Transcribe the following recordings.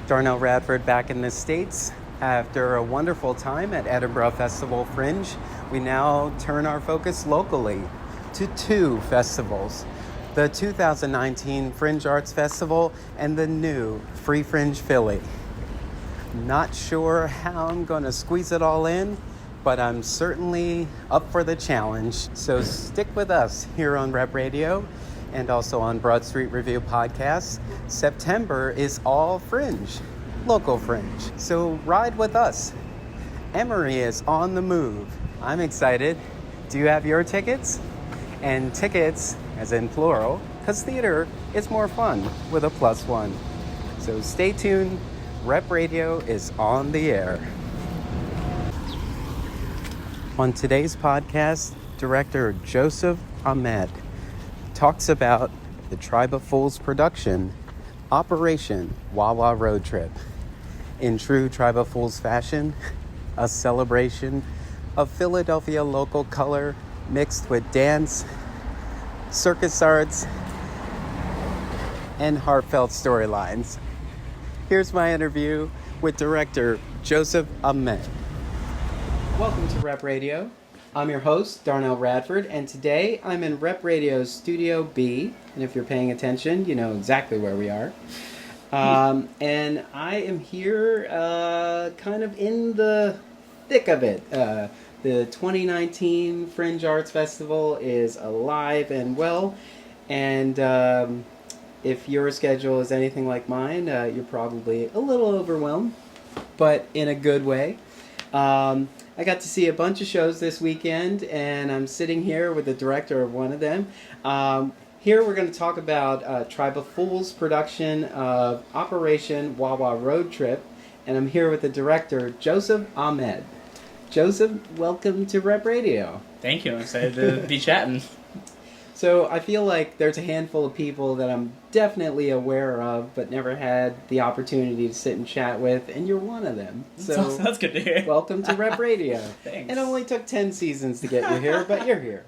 Darnell Radford back in the States. After a wonderful time at Edinburgh Festival Fringe, we now turn our focus locally to two festivals. The 2019 Fringe Arts Festival and the new Free Fringe Philly. Not sure how I'm going to squeeze it all in, but I'm certainly up for the challenge. So stick with us here on Rep Radio and also on Broad Street Review Podcast. September is all Fringe, local Fringe. So ride with us. Emory is on the move. I'm excited. Do you have your tickets? And tickets, as in plural, because theater is more fun with a +1. So stay tuned. Rep Radio is on the air. On today's podcast, director Joseph Ahmed talks about the Tribe of Fools production, Operation Wawa Road Trip. In true Tribe of Fools fashion, a celebration of Philadelphia local color mixed with dance, circus arts, and heartfelt storylines. Here's my interview with director Joseph Ahmed. Welcome to Rep Radio. I'm your host, Darnell Radford, and today I'm in Rep Radio's Studio B, and if you're paying attention, you know exactly where we are. And I am here kind of in the thick of it. The 2019 Fringe Arts Festival is alive and well, and if your schedule is anything like mine, you're probably a little overwhelmed, but in a good way. I got to see a bunch of shows this weekend, and I'm sitting here with the director of one of them. Here we're going to talk about Tribe of Fools production of Operation Wawa Road Trip, and I'm here with the director, Joseph Ahmed. Joseph, welcome to Rep Radio. Thank you. I'm excited to be chatting. So I feel like there's a handful of people that I'm definitely aware of, but never had the opportunity to sit and chat with, and you're one of them. So that's good to hear. Welcome to Rep Radio. Thanks. It only took 10 seasons to get you here, but you're here.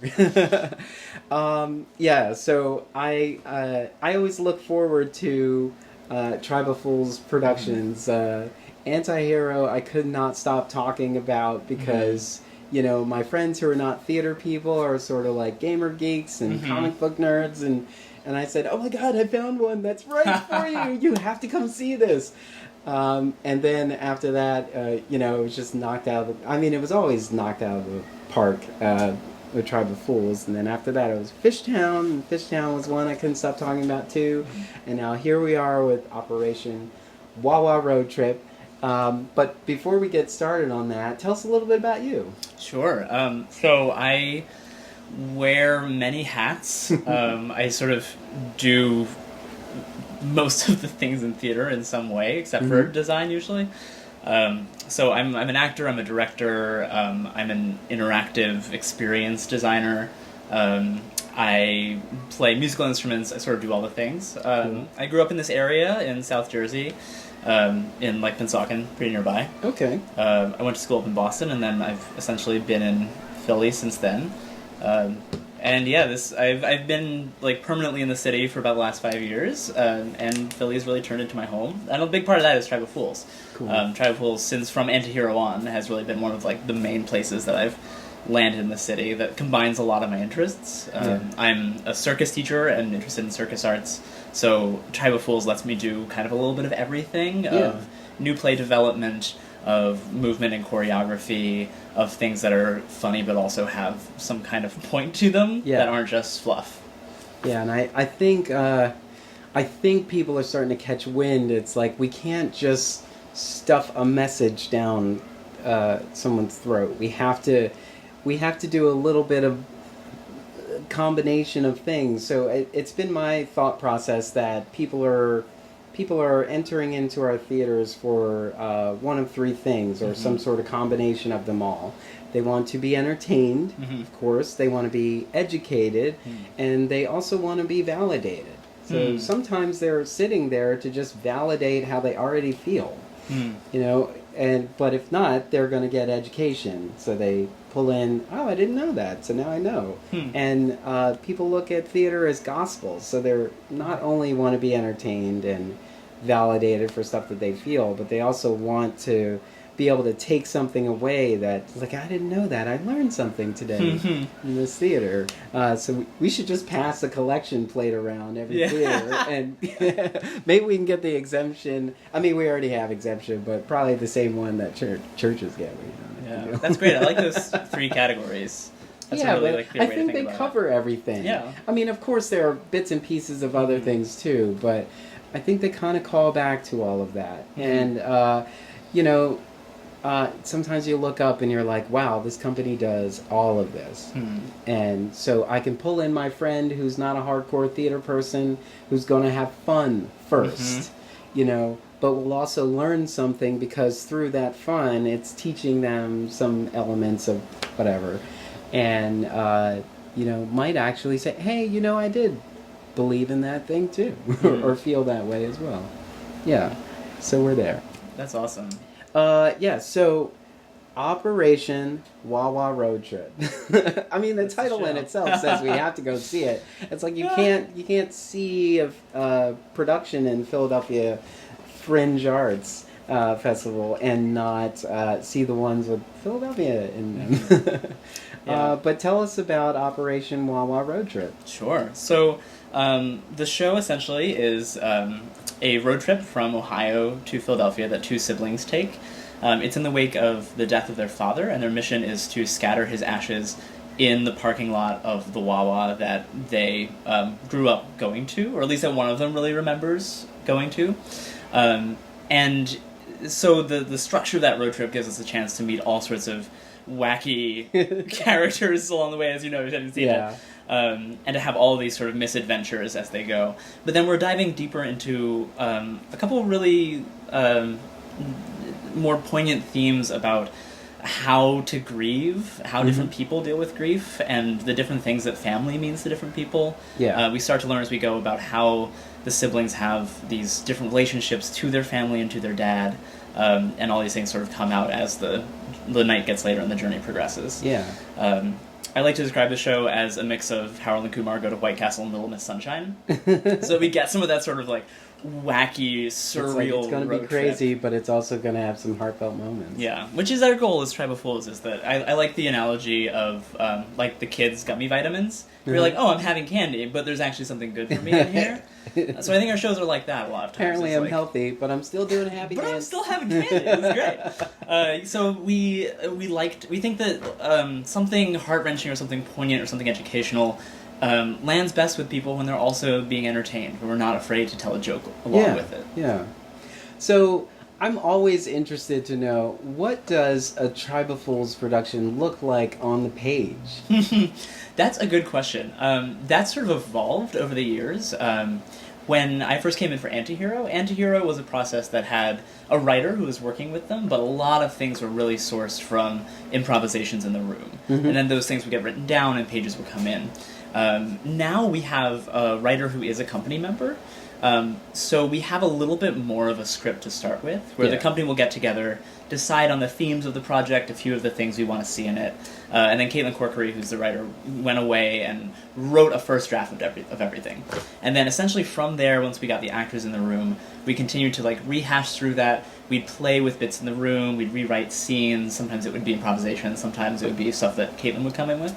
So I always look forward to Tribe of Fools productions. Anti-Hero I could not stop talking about because... You know, my friends who are not theater people are sort of like gamer geeks and comic book nerds, and I said, oh my god, I found one that's right for you! You have to come see this! And then after that, it was just knocked out of the... I mean, it was always knocked out of the park, with Tribe of Fools, and then after that it was Fishtown, and Fishtown was one I couldn't stop talking about too, and now here we are with Operation Wawa Road Trip. But before we get started on that, tell us a little bit about you. Sure. So I wear many hats. I sort of do most of the things in theater in some way, except for design usually. So I'm an actor, I'm a director, I'm an interactive experience designer. I play musical instruments, I sort of do all the things. I grew up in this area in South Jersey. In like Pennsauken, pretty nearby. Okay. I went to school up in Boston, and then I've essentially been in Philly since then. I've been like permanently in the city for about the last 5 years, and Philly's really turned into my home. And a big part of that is Tribe of Fools. Cool. Tribe of Fools, since from Anti-Hero on, has really been one of like the main places that I've landed in the city that combines a lot of my interests. I'm a circus teacher and interested in circus arts. So Tribe of Fools lets me do kind of a little bit of everything, of new play development, of movement and choreography, of things that are funny but also have some kind of point to them that aren't just fluff. Yeah, and I think people are starting to catch wind. It's like we can't just stuff a message down someone's throat. We have to do a little bit of combination of things. So it's been my thought process that people are entering into our theaters for one of three things, or some sort of combination of them all. They want to be entertained, of course. They want to be educated, and they also want to be validated. So sometimes they're sitting there to just validate how they already feel, but if not, they're going to get education. So they pull in, oh, I didn't know that, so now I know. And people look at theater as gospel, so they're not only want to be entertained and validated for stuff that they feel, but they also want to be able to take something away that, like, I didn't know that. I learned something today in this theater. So we should just pass a collection plate around every theater, and maybe we can get the exemption. I mean, we already have exemption, but probably the same one that churches get. Yeah, that's great. I like those 3 categories. That's a really, but I think they cover everything. Yeah. I mean, of course, there are bits and pieces of other things too, but I think they kind of call back to all of that. And, sometimes you look up and you're like, wow, this company does all of this. And so I can pull in my friend who's not a hardcore theater person, who's going to have fun first, but will also learn something, because through that fun, it's teaching them some elements of whatever. And, might actually say, hey, I did believe in that thing too, or feel that way as well. Yeah, so we're there. That's awesome. So Operation Wawa Road Trip. I mean, the title in itself says we have to go see it. It's like you can't see a production in Philadelphia Fringe Arts Festival and not see the ones with Philadelphia in them. But tell us about Operation Wawa Road Trip. Sure. So the show essentially is a road trip from Ohio to Philadelphia that 2 siblings take. It's in the wake of the death of their father, and their mission is to scatter his ashes in the parking lot of the Wawa that they grew up going to, or at least that one of them really remembers going to. And so the structure of that road trip gives us a chance to meet all sorts of wacky characters along the way, as you know, if you haven't seen it. And to have all these sort of misadventures as they go. But then we're diving deeper into a couple really more poignant themes about how to grieve, how different people deal with grief, and the different things that family means to different people. We start to learn as we go about how the siblings have these different relationships to their family and to their dad, and all these things sort of come out as the night gets later and the journey progresses. I like to describe the show as a mix of Harold and Kumar Go to White Castle and Little Miss Sunshine. So we get some of that sort of like wacky, surreal. It's going to be crazy, but it's also going to have some heartfelt moments. Yeah, which is our goal as Tribe of Fools. Is that I like the analogy of like the kids' gummy vitamins. You're like, oh, I'm having candy, but there's actually something good for me in here. So I think our shows are like that a lot of times. Apparently I'm healthy, but I'm still doing happy dance. But I'm still having candy. It's great. So we think that something heart-wrenching or something poignant or something educational lands best with people when they're also being entertained, when we're not afraid to tell a joke along with it. Yeah. So I'm always interested to know, what does a Tribe of Fools production look like on the page? That's a good question. That's sort of evolved over the years. When I first came in for Antihero was a process that had a writer who was working with them, but a lot of things were really sourced from improvisations in the room. And then those things would get written down and pages would come in. Now we have a writer who is a company member. So we have a little bit more of a script to start with, where the company will get together, decide on the themes of the project, a few of the things we want to see in it, and then Caitlin Corkery, who's the writer, went away and wrote a first draft of everything. And then essentially from there, once we got the actors in the room, we continued to like rehash through that. We'd play with bits in the room, we'd rewrite scenes, sometimes it would be improvisation, sometimes it would be stuff that Caitlin would come in with.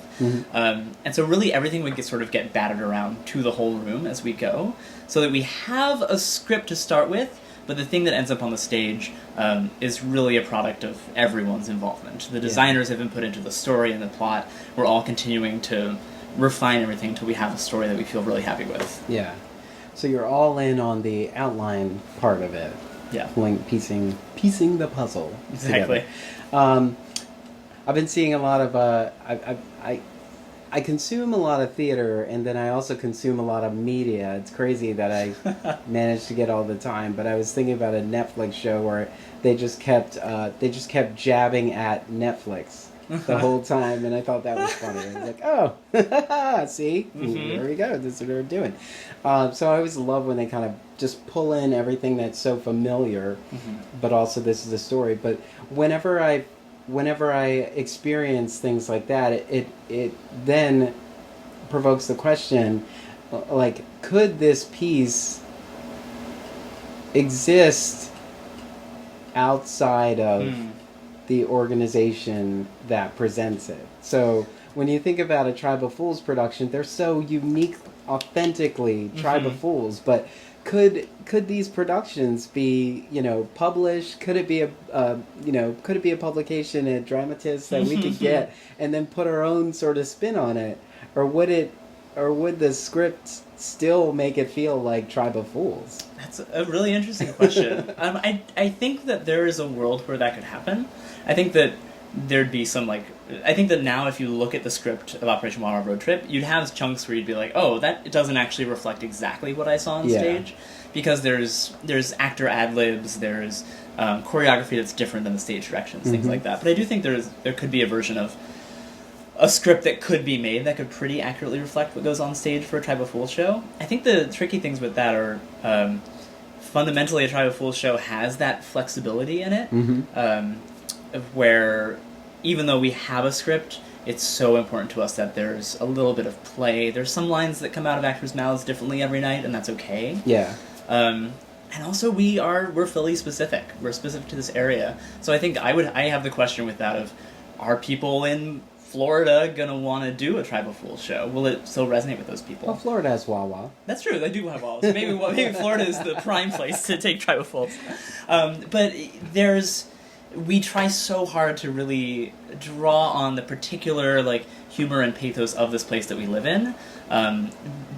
And so really everything would get battered around to the whole room as we go, so that we have a script to start with, but the thing that ends up on the stage is really a product of everyone's involvement. The designers have been put into the story and the plot. We're all continuing to refine everything until we have a story that we feel really happy with. Yeah. So you're all in on the outline part of it. Yeah. Piecing the puzzle. Exactly. Together. I've been seeing a lot of... I consume a lot of theater, and then I also consume a lot of media. It's crazy that I manage to get all the time, but I was thinking about a Netflix show where they just kept jabbing at Netflix the whole time, and I thought that was funny. I was like, oh, see? There we go. This is what they're doing. So I always love when they kind of just pull in everything that's so familiar, but also this is a story. But whenever I experience things like that, it then provokes the question, like, could this piece exist outside of the organization that presents it. So when you think about a Tribe of Fools production, they're so unique, authentically Tribe of Fools. But could these productions be, published? Could it be could it be a publication at Dramatist that we could get and then put our own sort of spin on it, or would the script still make it feel like Tribe of Fools? That's a really interesting question. I think that there is a world where that could happen. I think that there'd be some, I think that now if you look at the script of Operation Wawa Road Trip, you'd have chunks where you'd be like, oh, that doesn't actually reflect exactly what I saw on stage. Because there's actor ad-libs, there's choreography that's different than the stage directions, things like that. But I do think there could be a version of a script that could be made that could pretty accurately reflect what goes on stage for a Tribe of Fools show. I think the tricky things with that are fundamentally a Tribe of Fools show has that flexibility in it, where even though we have a script, it's so important to us that there's a little bit of play. There's some lines that come out of actors' mouths differently every night, and that's okay. Yeah. And also we're Philly specific. We're specific to this area. So I think I have the question with that of, are people in Florida gonna want to do a Tribe of Fools show? Will it still resonate with those people? Well, Florida has Wawa. That's true. They do have Wawa. So maybe Florida is the prime place to take Tribe of Fools. But we try so hard to really draw on the particular humor and pathos of this place that we live in,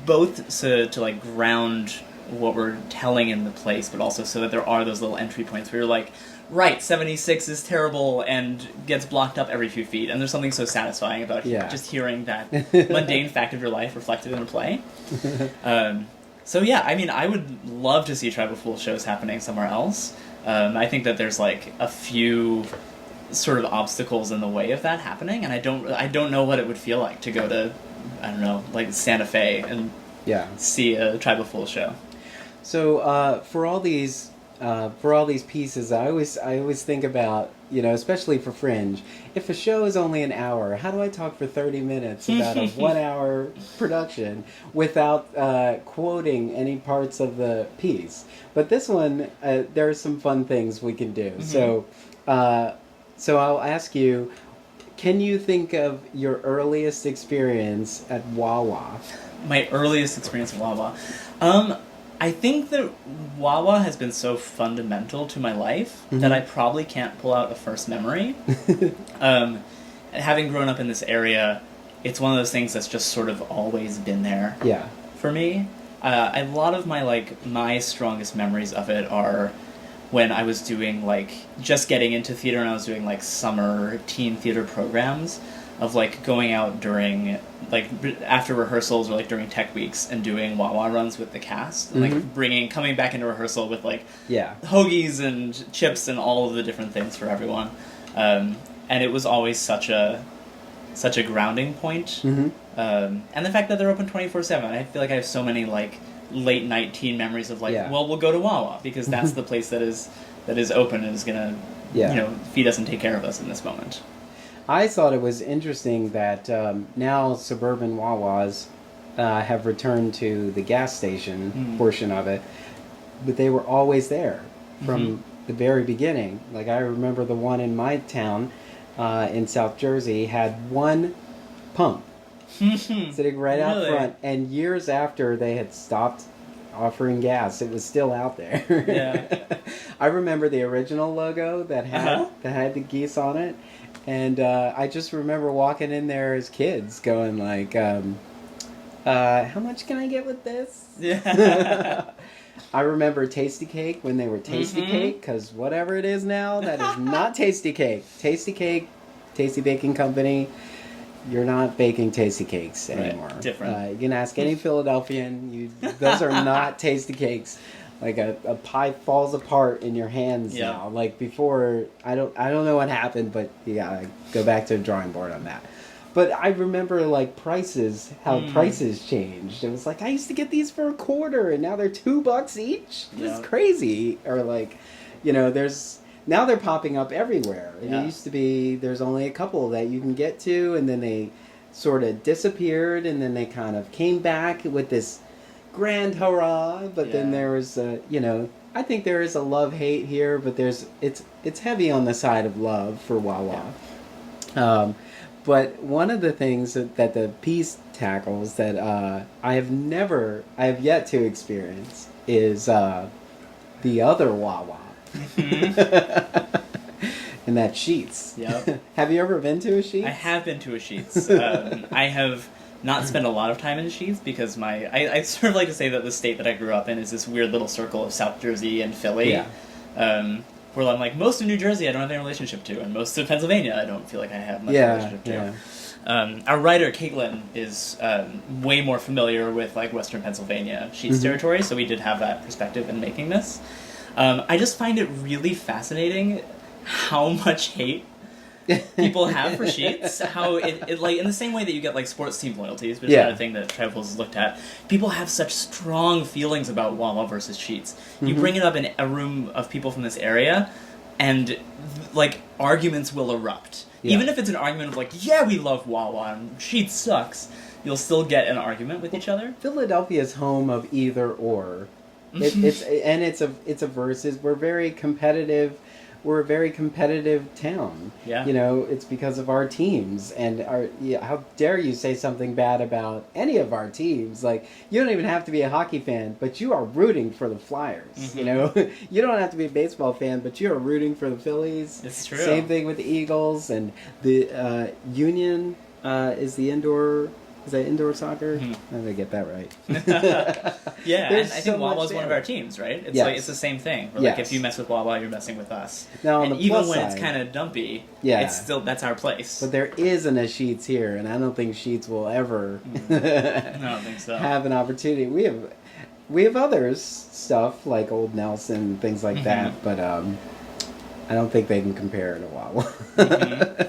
both to ground what we're telling in the place, but also so that there are those little entry points where you're like, right, 76 is terrible and gets blocked up every few feet, and there's something so satisfying about just hearing that mundane fact of your life reflected in a play. So yeah, I mean, I would love to see Tribe of Fools shows happening somewhere else. I think that there's a few sort of obstacles in the way of that happening, and I don't know what it would feel like to go to, I don't know, Santa Fe and see a Tribe of Fools show. So for all these pieces, I always think about, especially for Fringe, if a show is only an hour, how do I talk for 30 minutes about a 1 hour production without quoting any parts of the piece? But this one, there are some fun things we can do. So I'll ask you, can you think of your earliest experience at Wawa? My earliest experience at Wawa? I think that Wawa has been so fundamental to my life that I probably can't pull out a first memory. Having grown up in this area, it's one of those things that's just sort of always been there for me. A lot of my strongest memories of it are when I was doing just getting into theater, and I was doing summer teen theater programs of going out during after rehearsals or during tech weeks and doing Wawa runs with the cast, and coming back into rehearsal with hoagies and chips and all of the different things for everyone, and it was always such a grounding point. And the fact that they're open 24/7, I feel like I have so many late night teen memories of well, we'll go to Wawa because that's the place that is open and is gonna feed us and take care of us in this moment. I thought it was interesting that now suburban Wawas have returned to the gas station portion of it, but they were always there from the very beginning. I remember the one in my town in South Jersey had one pump sitting right out front, and years after they had stopped offering gas, it was still out there. I remember the original logo that had the geese on it. And I just remember walking in there as kids going how much can I get with this? I remember Tasty Cake when they were Tasty Cake, because whatever it is now, that is not Tasty Cake. Tasty Cake, Tasty Baking Company, you're not baking Tasty Cakes anymore. Right. Different. You can ask any Philadelphian, those are not Tasty Cakes. A pie falls apart in your hands now. Before, I don't know what happened, but you gotta go back to the drawing board on that. But I remember prices, how prices changed. It was I used to get these for $0.25, and now they're $2 each. This is crazy. Or now they're popping up everywhere. It used to be there's only a couple that you can get to, and then they sort of disappeared, and then they kind of came back with this grand hurrah, but then there was I think there is a love-hate here, but it's heavy on the side of love for Wawa. Yeah. But one of the things that the piece tackles that I have yet to experience is the other Wawa. Mm-hmm. And that's Sheetz. Yep. Have you ever been to a Sheetz? I have been to a Sheetz. I have not spent a lot of time in Sheetz because I sort of like to say that the state that I grew up in is this weird little circle of South Jersey and Philly. Yeah. Where I'm like, most of New Jersey I don't have any relationship to, and most of Pennsylvania I don't feel like I have much relationship to. Yeah. Our writer, Caitlin, is way more familiar with like Western Pennsylvania Sheetz territory, so we did have that perspective in making this. I just find it really fascinating how much hate people have for Sheetz. How it like in the same way that you get like sports team loyalties, which is another thing that Tribals has looked at. People have such strong feelings about Wawa versus Sheetz. You bring it up in a room of people from this area, and like arguments will erupt. Yeah. Even if it's an argument of like, yeah, we love Wawa and Sheetz sucks, you'll still get an argument with each other. Philadelphia is home of either or. It's a versus. We're very competitive. We're a very competitive town. Yeah. You know, it's because of our teams. And how dare you say something bad about any of our teams? Like, you don't even have to be a hockey fan, but you are rooting for the Flyers. Mm-hmm. You know, you don't have to be a baseball fan, but you are rooting for the Phillies. It's true. Same thing with the Eagles. And the Union is the indoor... Is that indoor soccer? Mm-hmm. I'm going to get that right. Yeah, and I think Wawa's one of our teams, right? It's like it's the same thing. Where, like, if you mess with Wawa, you're messing with us. Now, and even when it's kind of dumpy, it's still, that's our place. But there isn't a Sheetz here, and I don't think Sheetz will ever I don't think so. have an opportunity. We have others, stuff like Old Nelson and things like that, but I don't think they can compare to Wawa.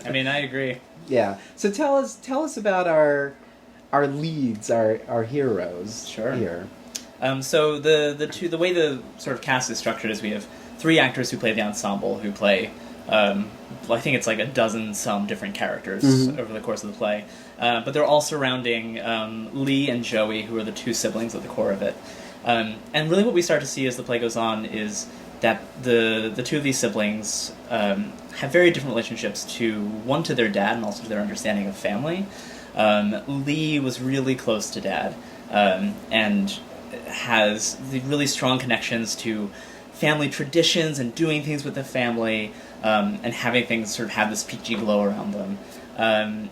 I mean, I agree. Yeah. So tell us about our leads, our heroes. Sure. Here. So the way the sort of cast is structured is we have 3 actors who play the ensemble who play I think it's like a dozen some different characters over the course of the play, but they're all surrounding Lee and Joey, who are the 2 siblings at the core of it. And really what we start to see as the play goes on is that the 2 of these siblings have very different relationships to their dad and also to their understanding of family. Lee was really close to Dad, and has the really strong connections to family traditions and doing things with the family, and having things sort of have this peachy glow around them.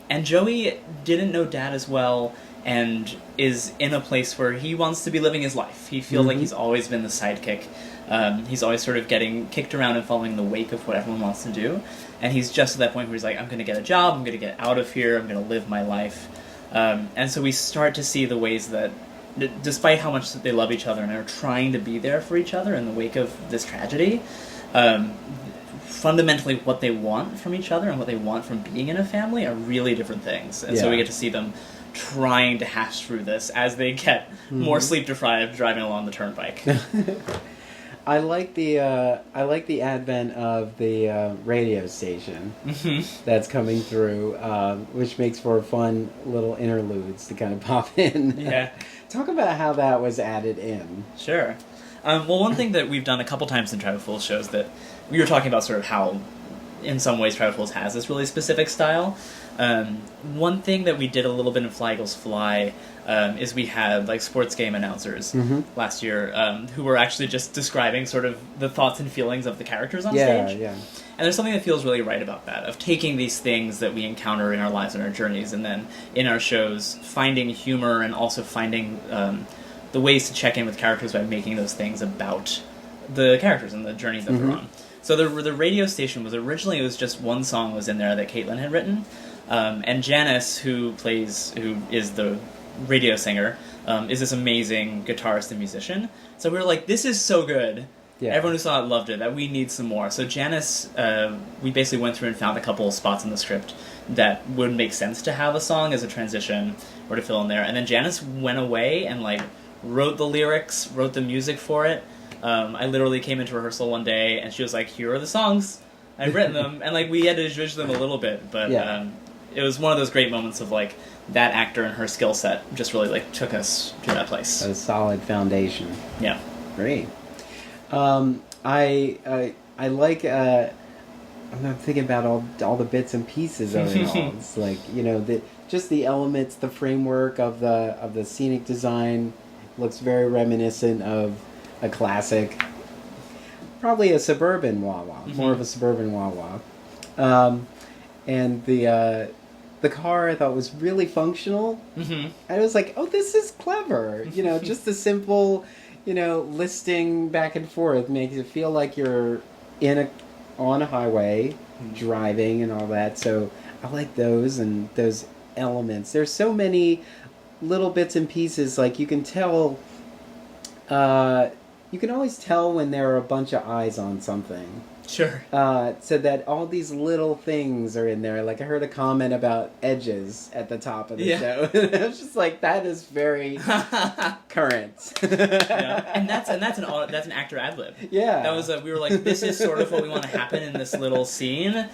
And Joey didn't know Dad as well, and is in a place where he wants to be living his life. He feels like he's always been the sidekick. He's always sort of getting kicked around and following the wake of what everyone wants to do. And he's just at that point where he's like, I'm going to get a job, I'm going to get out of here, I'm going to live my life. And so we start to see the ways that, despite how much they love each other and are trying to be there for each other in the wake of this tragedy, fundamentally what they want from each other and what they want from being in a family are really different things. And so we get to see them trying to hash through this as they get more sleep-deprived driving along the turnpike. I like the advent of the radio station that's coming through, which makes for fun little interludes to kind of pop in. Yeah. Talk about how that was added in. Sure. Well, one thing that we've done a couple times in Tribal Fools shows that we were talking about sort of how, in some ways, Tribal Fools has this really specific style. One thing that we did a little bit in Fly Eagles Fly is we had like sports game announcers last year who were actually just describing sort of the thoughts and feelings of the characters on stage. Yeah. And there's something that feels really right about that, of taking these things that we encounter in our lives and our journeys, and then in our shows finding humor and also finding the ways to check in with characters by making those things about the characters and the journeys that they're on. So the radio station was originally, it was just one song was in there that Caitlin had written. And Janice, who is the radio singer, is this amazing guitarist and musician. So we were like, this is so good. Yeah. Everyone who saw it loved it, that we need some more. So Janice, we basically went through and found a couple of spots in the script that would make sense to have a song as a transition or to fill in there. And then Janice went away and like wrote the lyrics, wrote the music for it. I literally came into rehearsal one day and she was like, here are the songs. I've written them. And like we had to judge them a little bit, but it was one of those great moments of like that actor and her skill set just really like took us to that place. A solid foundation. Yeah. Great. I like. I'm thinking about all the bits and pieces of it all. It's like, just the elements, the framework of the scenic design looks very reminiscent of a classic, probably a suburban Wawa, more of a suburban Wawa. And the car I thought was really functional. I was like, oh, this is clever. Just the simple, listing back and forth makes it feel like you're on a highway driving and all that. So I like those and those elements. There's so many little bits and pieces. Like you can tell, you can always tell when there are a bunch of eyes on something. Sure. So that all these little things are in there. Like I heard a comment about edges at the top of the show. I was just like, that is very current. And that's an actor ad lib. Yeah. That was we were like, this is sort of what we want to happen in this little scene.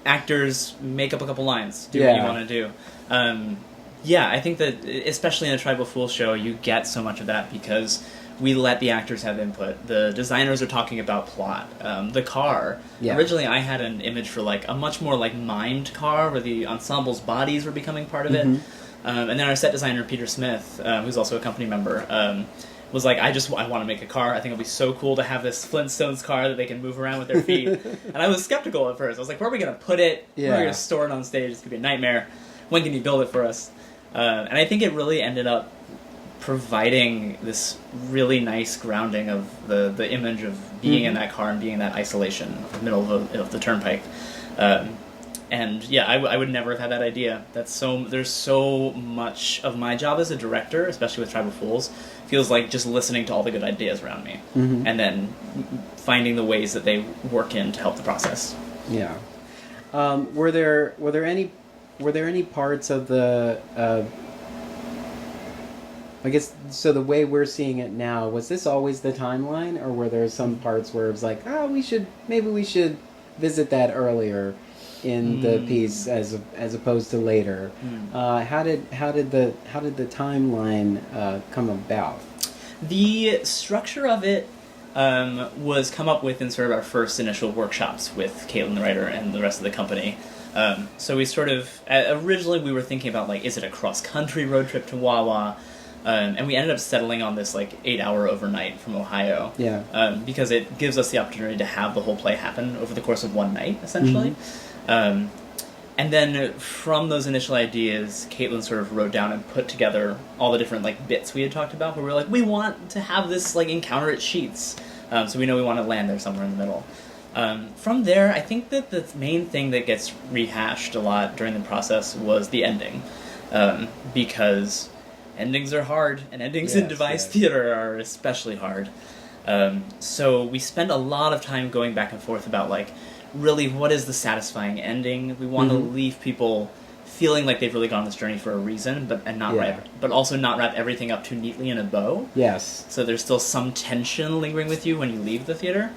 Actors make up a couple lines, do what you want to do. I think that especially in a Tribal Fool show, you get so much of that because we let the actors have input. The designers are talking about plot. The car. Yeah. Originally, I had an image for like a much more like mimed car where the ensemble's bodies were becoming part of it. And then our set designer, Peter Smith, who's also a company member, was like, I want to make a car. I think it'll be so cool to have this Flintstones car that they can move around with their feet. And I was skeptical at first. I was like, where are we going to put it? Where are we going to store it on stage? It's going to be a nightmare. When can you build it for us? And I think it really ended up providing this really nice grounding of the image of being in that car and being in that isolation in the middle of the turnpike. I would never have had that idea. There's so much of my job as a director, especially with Tribal Fools, feels like just listening to all the good ideas around me and then finding the ways that they work in to help the process. Yeah. Were there any parts of the I guess, so the way we're seeing it now, was this always the timeline, or were there some parts where it was like, maybe we should visit that earlier in the piece as opposed to later? How did the timeline come about? The structure of it was come up with in sort of our first initial workshops with Caitlin, the writer, and the rest of the company. So we sort of, originally we were thinking about, like, is it a cross-country road trip to Wawa? And we ended up settling on this, like, 8-hour overnight from Ohio. Yeah. Because it gives us the opportunity to have the whole play happen over the course of one night, essentially. And then from those initial ideas, Caitlin sort of wrote down and put together all the different, like, bits we had talked about, where we were like, we want to have this, like, encounter at Sheets. So we know we want to land there somewhere in the middle. From there, I think that the main thing that gets rehashed a lot during the process was the ending. Because endings are hard, and endings in device theater are especially hard. So we spend a lot of time going back and forth about, like, really, what is the satisfying ending? We want to leave people feeling like they've really gone on this journey for a reason, but also not wrap everything up too neatly in a bow. Yes. So there's still some tension lingering with you when you leave the theater.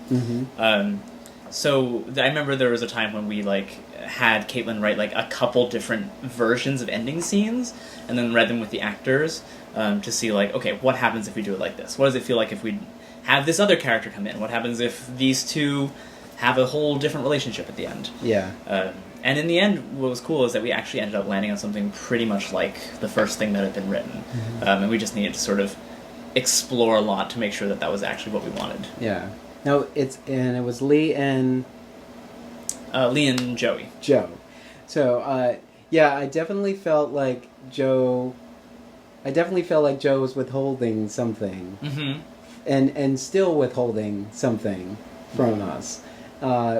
So I remember there was a time when we, like, had Caitlin write, like, a couple different versions of ending scenes and then read them with the actors to see, like, okay, what happens if we do it like this? What does it feel like if we have this other character come in? What happens if these two have a whole different relationship at the end? Yeah. And in the end, what was cool is that we actually ended up landing on something pretty much like the first thing that had been written. And we just needed to sort of explore a lot to make sure that that was actually what we wanted. Yeah. No, it was Lee and Joey. Joe. So, I definitely felt like Joe was withholding something. And still withholding something from us.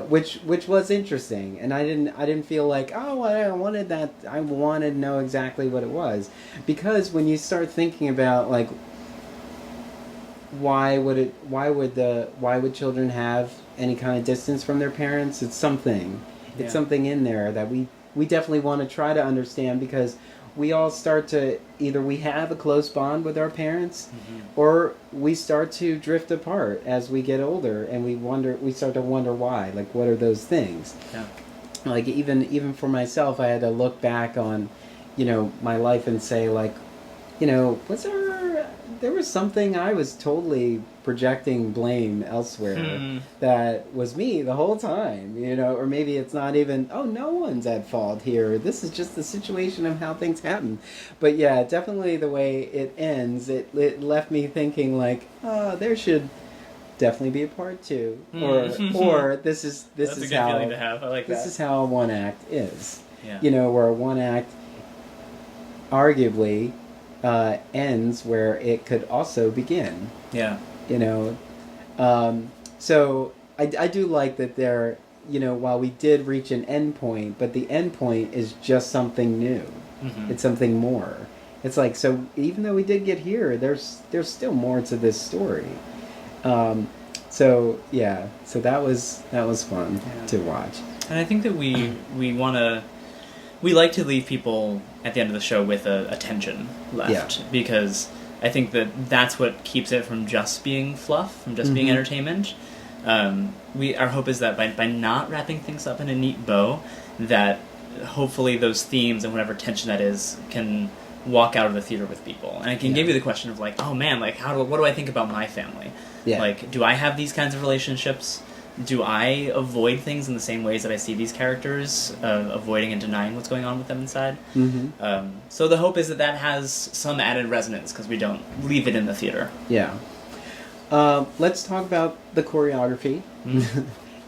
Which was interesting, and I didn't feel like, oh, I wanted that. I wanted to know exactly what it was, because when you start thinking about, like, why would children have any kind of distance from their parents? It's something in there that we definitely want to try to understand, because we all start to, either we have a close bond with our parents, or we start to drift apart as we get older, and we start to wonder why. Like, what are those things? Yeah. Like, even for myself, I had to look back on, my life and say, like, there was something I was totally projecting blame elsewhere that was me the whole time, or maybe it's not even, oh, no one's at fault here. This is just the situation of how things happen. But yeah, definitely the way it ends, it left me thinking like, oh, there should definitely be a part 2, or this is That's a good how feeling to have. I like this that. is how a one act is. Yeah. Where a one act arguably ends where it could also begin. Yeah. So I do like that there, while we did reach an end point, but the end point is just something new. Mm-hmm. It's something more. It's like, so even though we did get here, there's still more to this story. So that was fun to watch. And I think that we like to leave people at the end of the show with a tension left, because I think that's what keeps it from just being fluff, from just being entertainment. Our hope is that by not wrapping things up in a neat bow, that hopefully those themes and whatever tension that is can walk out of the theater with people. And it can give you the question of like, oh man, like what do I think about my family? Yeah. Like, do I have these kinds of relationships? Do I avoid things in the same ways that I see these characters avoiding and denying what's going on with them inside? Mm-hmm. So the hope is that has some added resonance because we don't leave it in the theater. Yeah. Let's talk about the choreography.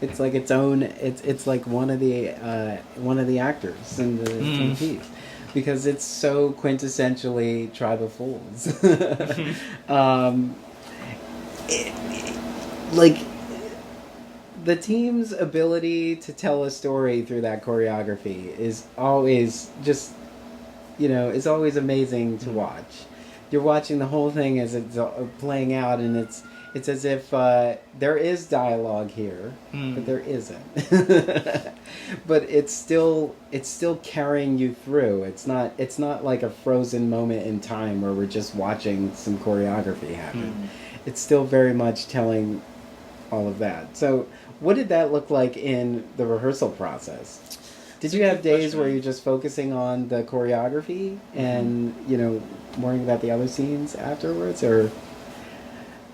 It's like its own. It's like one of the actors in the piece, because it's so quintessentially Tribe of Fools. Like, the team's ability to tell a story through that choreography is always just, is always amazing to watch. You're watching the whole thing as it's playing out, and it's as if there is dialogue here, but there isn't. But it's still carrying you through. It's not like a frozen moment in time where we're just watching some choreography happen. It's still very much telling all of that. So what did that look like in the rehearsal process? Did you have days where you're just focusing on the choreography and, worrying about the other scenes afterwards? Or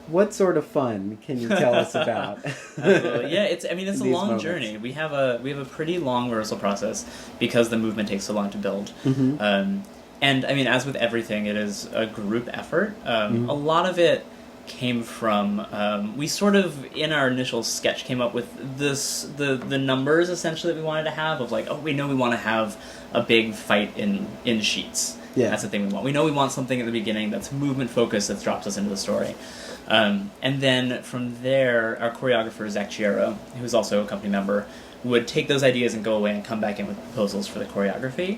what sort of fun can you tell us about? Absolutely. Yeah, it's a long moments. journey. We have a pretty long rehearsal process because the movement takes so long to build. And as with everything, it is a group effort. A lot of it came from we sort of in our initial sketch came up with the numbers essentially that we wanted to have, of like, oh, we know we want to have a big fight in sheets. That's the thing we want. We know we want something at the beginning that's movement focused, that drops us into the story. And then from there, our choreographer Zach Chiaro, who's also a company member, would take those ideas and go away and come back in with proposals for the choreography.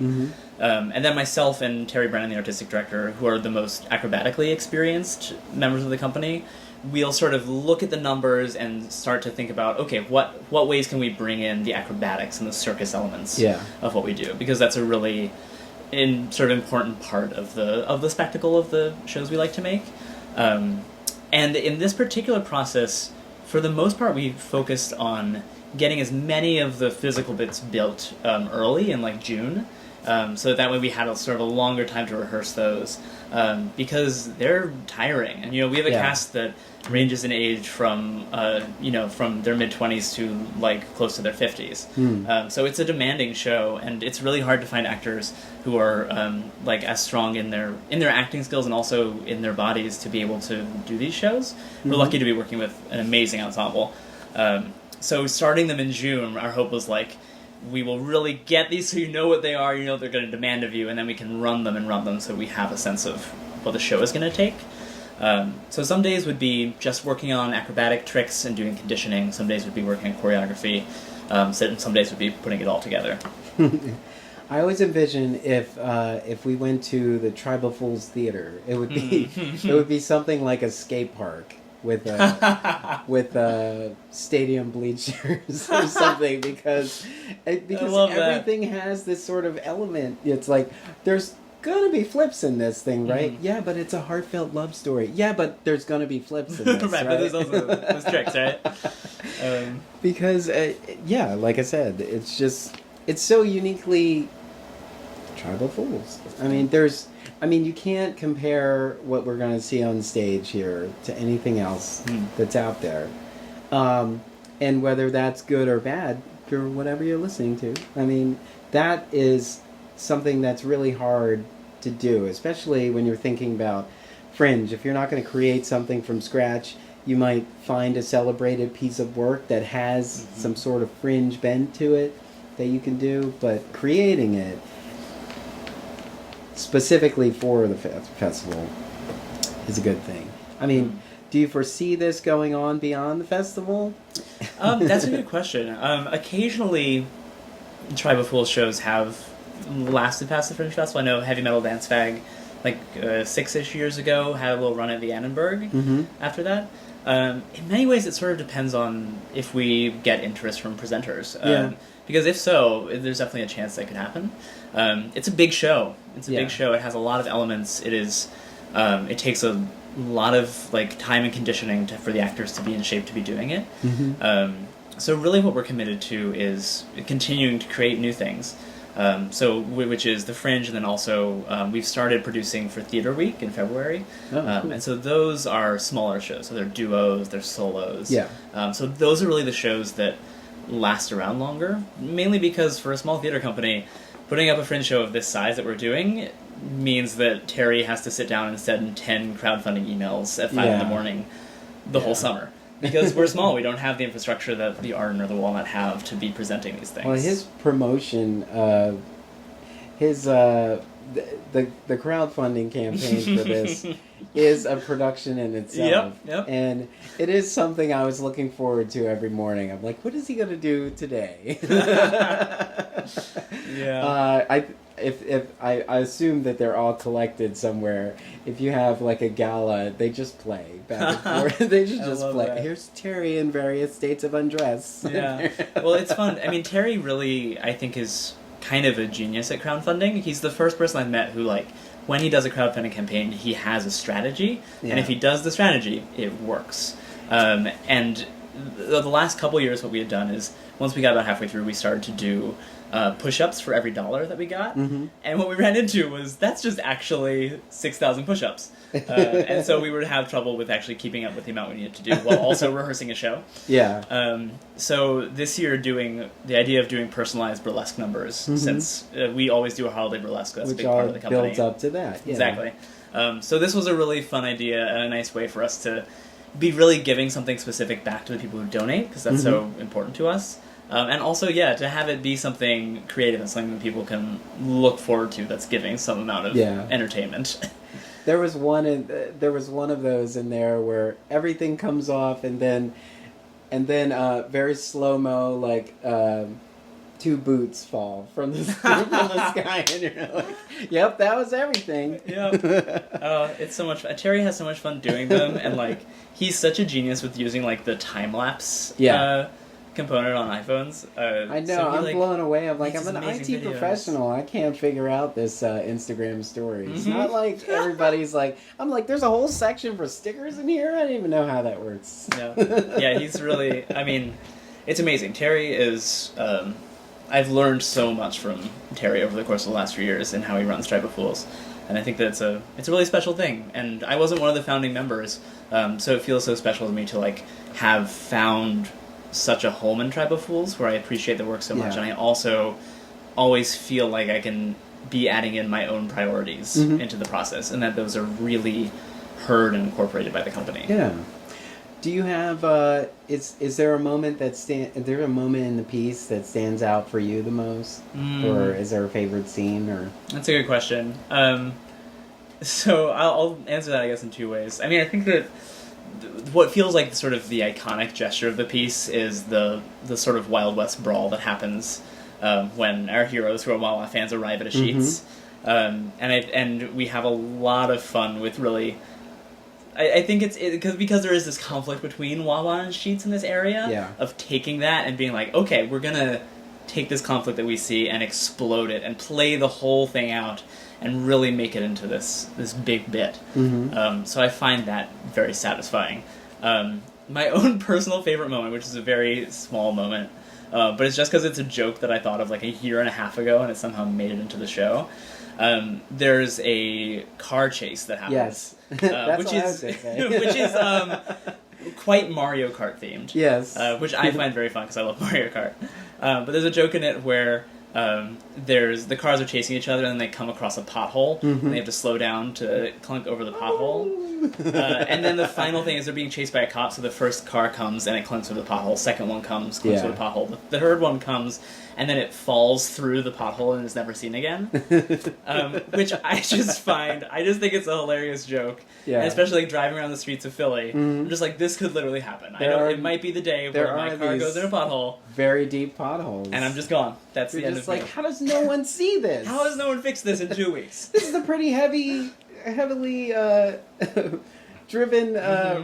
And then myself and Terry Brennan, the artistic director, who are the most acrobatically experienced members of the company, we'll sort of look at the numbers and start to think about, okay, what ways can we bring in the acrobatics and the circus elements of what we do? Because that's a really important part of the spectacle of the shows we like to make. And in this particular process, for the most part, we focused on getting as many of the physical bits built early in like June, so that way we had a sort of a longer time to rehearse those, because they're tiring. And we have a cast that ranges in age from from their mid-20s to like close to their 50s. So it's a demanding show, and it's really hard to find actors who are like as strong in their acting skills and also in their bodies to be able to do these shows. We're lucky to be working with an amazing ensemble. So starting them in June, our hope was like, we will really get these so you know what they are, they're going to demand of you, and then we can run them so we have a sense of what the show is going to take. So some days would be just working on acrobatic tricks and doing conditioning. Some days would be working on choreography. Some days would be putting it all together. I always envision if we went to the Tribe of Fools Theater, it would be something like a skate park with stadium bleachers or something, because everything has this sort of element. It's like there's gonna be flips in this thing, right? Yeah, but it's a heartfelt love story. Yeah, but there's gonna be flips in this, right? But there's also those tricks, right? Because like I said, it's so uniquely Tribal Fools. I mean, you can't compare what we're going to see on stage here to anything else that's out there. And whether that's good or bad, for whatever you're listening to. I mean, that is something that's really hard to do, especially when you're thinking about fringe. If you're not going to create something from scratch, you might find a celebrated piece of work that has some sort of fringe bent to it that you can do, but creating it specifically for the festival is a good thing. I mean, do you foresee this going on beyond the festival? That's a good question. Occasionally, Tribal Fools shows have lasted past the Fringe Festival. I know Heavy Metal Dance Fag, like 6-ish years ago, had a little run at the Annenberg after that. In many ways, it sort of depends on if we get interest from presenters. Because if so, there's definitely a chance that could happen. It's a big show. Big show. It has a lot of elements. It takes a lot of like time and conditioning for the actors to be in shape to be doing it. So really what we're committed to is continuing to create new things. Which is the Fringe, and then also we've started producing for Theater Week in February. Cool. And so those are smaller shows. So they're duos, they're solos. So those are really the shows that last around longer, mainly because for a small theater company, putting up a Fringe show of this size that we're doing means that Terry has to sit down and send 10 crowdfunding emails at 5 in the morning the whole summer. Because we're small, we don't have the infrastructure that the Arden or the Walnut have to be presenting these things. Well, his promotion, the crowdfunding campaign for this is a production in itself. Yep. And it is something I was looking forward to every morning. I'm like, what is he going to do today? I assume that they're all collected somewhere. If you have like a gala, they just play back and forth. They just play. That. Here's Terry in various states of undress. Yeah. Well, it's fun. I mean, Terry really, I think, is kind of a genius at crowdfunding. He's the first person I've met who, like, when he does a crowdfunding campaign, he has a strategy. And if he does the strategy, it works. And the last couple years, what we had done is, once we got about halfway through, we started to do push-ups for every $1 that we got. And what we ran into was, that's just actually 6,000 push-ups. And so we would have trouble with actually keeping up with the amount we needed to do while also rehearsing a show. So this year the idea of doing personalized burlesque numbers, since we always do a holiday burlesque, that's a big part of the company. Builds up to that. Exactly. So this was a really fun idea and a nice way for us to be really giving something specific back to the people who donate, because that's so important to us. And also, to have it be something creative and something that people can look forward to that's giving some amount of entertainment. There was one of those in there where everything comes off and then very slow-mo, like 2 boots fall from the sky, and you're like, yep, that was everything. It's so much fun. Terry has so much fun doing them, and like he's such a genius with using like the time-lapse component on iPhones. I know, so I'm blown away. I'm like, I'm an IT professional. I can't figure out this Instagram story. It's not like everybody's like, I'm like, there's a whole section for stickers in here? I don't even know how that works. He's really, I mean, it's amazing. Terry is, I've learned so much from Terry over the course of the last few years and how he runs Tribal Fools. And I think that it's a really special thing. And I wasn't one of the founding members, so it feels so special to me to like have found such a home in Tribal Fools where I appreciate the work so much, and I also always feel like I can be adding in my own priorities into the process, and that those are really heard and incorporated by the company. Do you have is there a moment is there a moment in the piece that stands out for you the most, or is there a favorite scene? Or that's a good question. So I'll answer that, I guess, in 2 ways. I mean, I think that what feels like sort of the iconic gesture of the piece is the sort of Wild West brawl that happens when our heroes, who are Wawa fans, arrive at a Sheetz. And we have a lot of fun with really... I think it's because there is this conflict between Wawa and Sheetz in this area of taking that and being like, okay, we're going to take this conflict that we see and explode it and play the whole thing out and really make it into this big bit. So I find that very satisfying. My own personal favorite moment, which is a very small moment, but it's just because it's a joke that I thought of like a year and a half ago, and it somehow made it into the show. There's a car chase that happens. Yes, that's which what I is was gonna say. which is quite Mario Kart themed. Yes, which I find very fun because I love Mario Kart. But there's a joke in it where there's the cars are chasing each other and then they come across a pothole and they have to slow down to clunk over the pothole. And then the final thing is they're being chased by a cop, so the first car comes and it clunks over the pothole. Second one comes, clunks over the pothole. The third one comes and then it falls through the pothole and is never seen again. Which I just think it's a hilarious joke. Yeah. And especially like, driving around the streets of Philly, I'm just like, this could literally happen. I know it might be the day where my car goes in a pothole. Very deep potholes. And I'm just gone. That's the end of like, how does no one see this? How does no one fix this in 2 weeks? This is a pretty heavily driven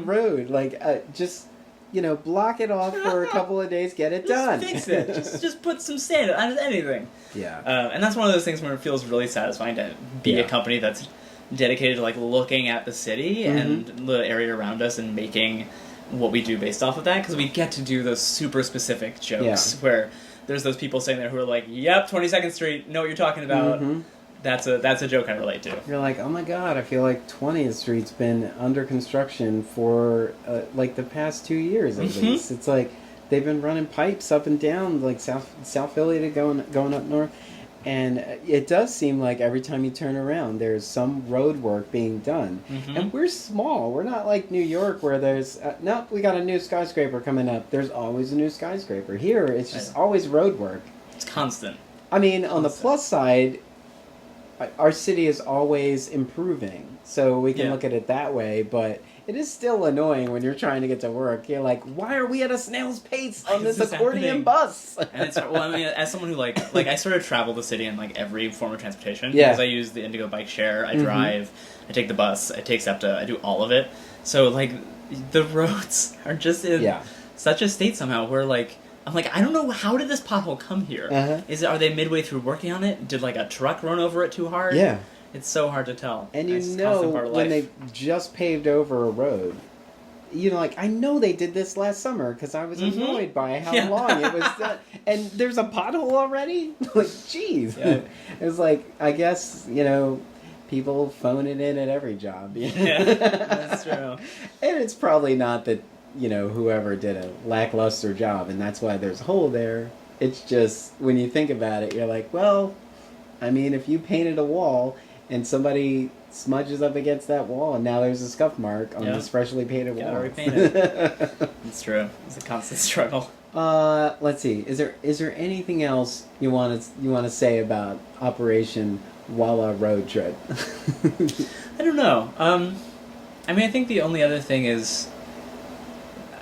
road. Like, just, block it off for a couple of days, get it done. Just fix it. just put some sand on anything. Yeah. And that's one of those things where it feels really satisfying to be a company that's dedicated to like looking at the city and the area around us and making what we do based off of that, because we get to do those super specific jokes where there's those people sitting there who are like, yep, 22nd Street, know what you're talking about. That's a joke I relate to. You're like, oh my god, I feel like 20th Street's been under construction for like the past 2 years at least. It's like they've been running pipes up and down like South Philly to going up north, and it does seem like every time you turn around there's some road work being done. And we're small. We're not like New York where there's nope, we got a new skyscraper coming up. There's always a new skyscraper. Here it's just always road work. It's constant. I mean, on the plus side, our city is always improving, so we can look at it that way, but it is still annoying when you're trying to get to work. You're like, why are we at a snail's pace on this accordion bus? And it's, well, I mean, as someone who like I sort of travel the city in like every form of transportation, because I use the Indigo bike share, I drive, I take the bus, I take SEPTA, I do all of it. So like the roads are just in such a state somehow where like, I'm like, I don't know, how did this pothole come here? Are they midway through working on it? Did like a truck run over it too hard? Yeah. It's so hard to tell. And when they just paved over a road, like, I know they did this last summer because I was annoyed by how long it was done. And there's a pothole already? Like, jeez. Yeah. It was like, I guess, people phone it in at every job. Yeah, that's true. And it's probably not that, whoever did a lackluster job, and that's why there's a hole there. It's just, when you think about it, you're like, well, I mean, if you painted a wall and somebody smudges up against that wall and now there's a scuff mark on this freshly painted wall. Gotta repaint it. It's true. It's a constant struggle. Let's see. Is there anything else you want to say about Operation Wawa Road Trip? I don't know. I mean, I think the only other thing is,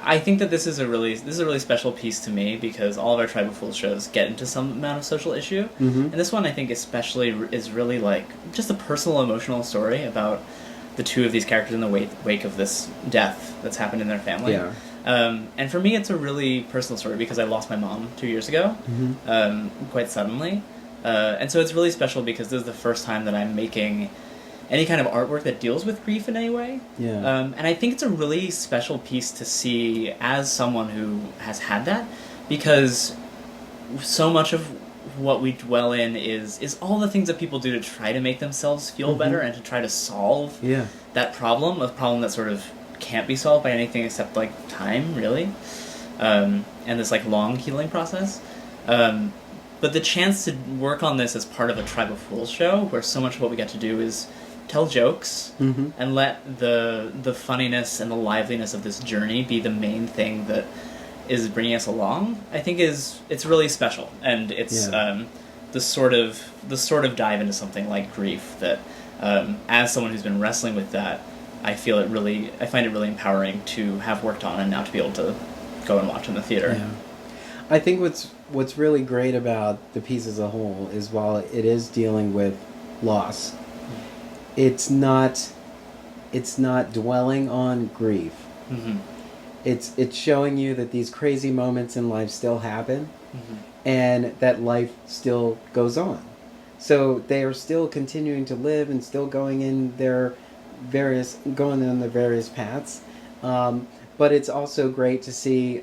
I think that this is a really special piece to me because all of our Tribe of Fools shows get into some amount of social issue, and this one I think especially is really like just a personal, emotional story about the two of these characters in the wake of this death that's happened in their family. Yeah. And for me, it's a really personal story because I lost my mom 2 years ago, quite suddenly, and so it's really special because this is the first time that I'm making any kind of artwork that deals with grief in any way. Yeah. And I think it's a really special piece to see as someone who has had that, because so much of what we dwell in is all the things that people do to try to make themselves feel better and to try to solve that problem, a problem that sort of can't be solved by anything except like time, really, and this like long healing process. But the chance to work on this as part of a Tribe of Fools show, where so much of what we get to do is tell jokes and let the funniness and the liveliness of this journey be the main thing that is bringing us along, I think it's really special, and it's the sort of dive into something like grief that, as someone who's been wrestling with that, I find it really empowering to have worked on and now to be able to go and watch in the theater. Yeah. I think what's really great about the piece as a whole is while it is dealing with loss, it's not dwelling on grief. It's showing you that these crazy moments in life still happen, and that life still goes on. So they are still continuing to live and still going on their various paths. But it's also great to see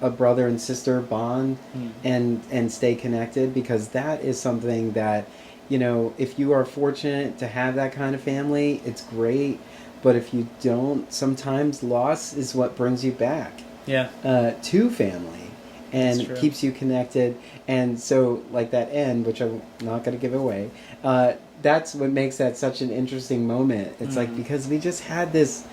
a brother and sister bond and stay connected, because that is something that, you know, if you are fortunate to have that kind of family, it's great. But if you don't, sometimes loss is what brings you back to family and keeps you connected. And so, like that end, which I'm not going to give away, that's what makes that such an interesting moment. It's like, because we just had this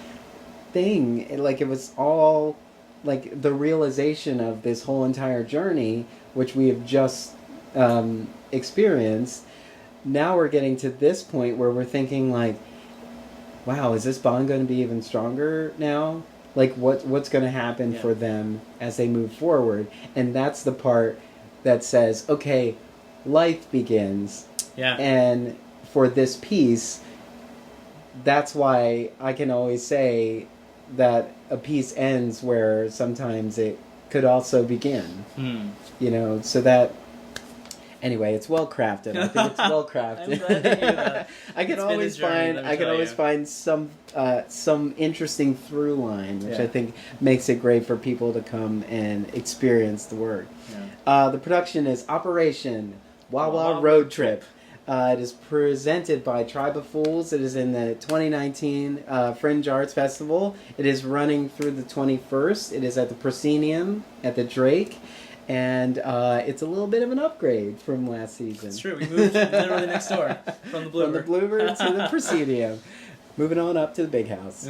thing, like it was all like the realization of this whole entire journey, which we have just experienced. Now we're getting to this point where we're thinking like, wow, is this bond going to be even stronger now? Like, what's going to happen for them as they move forward? And that's the part that says, okay, life begins. Yeah. And for this piece, that's why I can always say that a piece ends where sometimes it could also begin. You know, so that... Anyway, it's well crafted. I think it's well crafted. I'm glad to hear that. I can always find some interesting through line, which I think makes it great for people to come and experience the work. Yeah. The production is Operation Wawa Road Trip. It is presented by Tribe of Fools. It is in the 2019 Fringe Arts Festival. It is running through the 21st. It is at the Proscenium at the Drake. And it's a little bit of an upgrade from last season. It's true. We moved literally next door from the Bluebird. From the Bluebird to the Proscenium. Moving on up to the big house.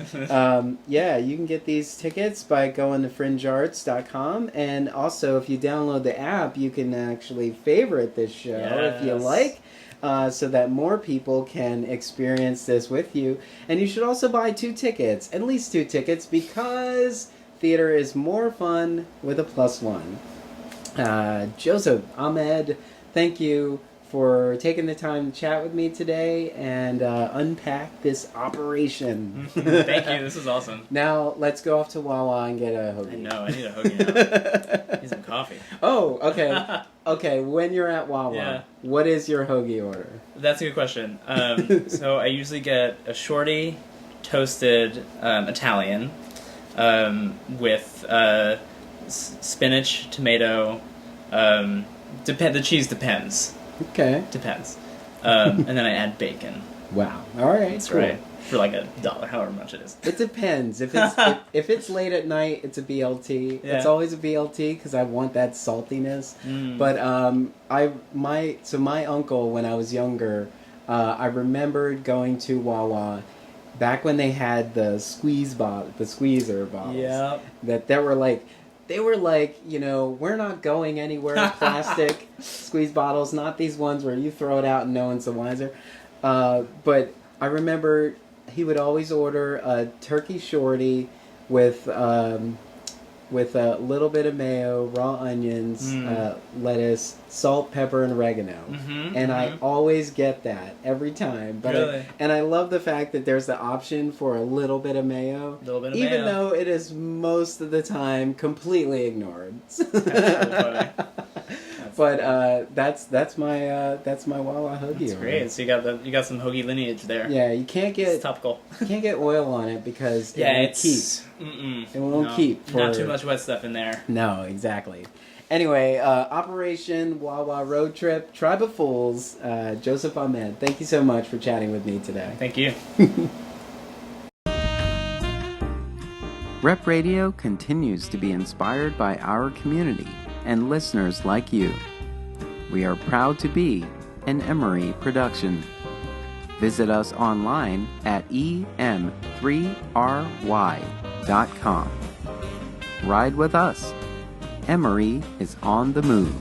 Yeah, you can get these tickets by going to fringearts.com. And also, if you download the app, you can actually favorite this show if you like. So that more people can experience this with you. And you should also buy 2 tickets, at least 2 tickets, because theater is more fun with a +1. Joseph, Ahmed, thank you for taking the time to chat with me today and unpack this operation. Thank you, this is awesome. Now, let's go off to Wawa and get a hoagie. I know, I need a hoagie now. I need some coffee. Oh, okay. Okay, when you're at Wawa, what is your hoagie order? That's a good question. So I usually get a shorty, toasted Italian, with spinach, tomato, the cheese depends. Okay. Depends. And then I add bacon. Wow. All right. That's cool. right. For like $1, however much it is. It depends. If it's if it's late at night, it's a BLT. Yeah. It's always a BLT because I want that saltiness. But my uncle, when I was younger, I remembered going to Wawa back when they had the squeezer bottles. Yeah. They were like, you know, we're not going anywhere. Plastic squeeze bottles, not these ones where you throw it out and no one's the wiser. But I remember he would always order a turkey shorty with a little bit of mayo, raw onions, lettuce, salt, pepper, and oregano. I always get that every time. But really? I love the fact that there's the option for a little bit of mayo, even though it is most of the time completely ignored. That's really funny. But that's my Wawa hoagie. That's great. So you got some hoagie lineage there. Yeah, you can't get it's topical. You can't get oil on it because it won't keep. It won't keep. Not too much wet stuff in there. No, exactly. Anyway, Operation Wawa Road Trip, Tribe of Fools, Joseph Ahmed. Thank you so much for chatting with me today. Thank you. Rep Radio continues to be inspired by our community and listeners like you. We are proud to be an Emory production. Visit us online at em3ry.com. Ride with us. Emory is on the move.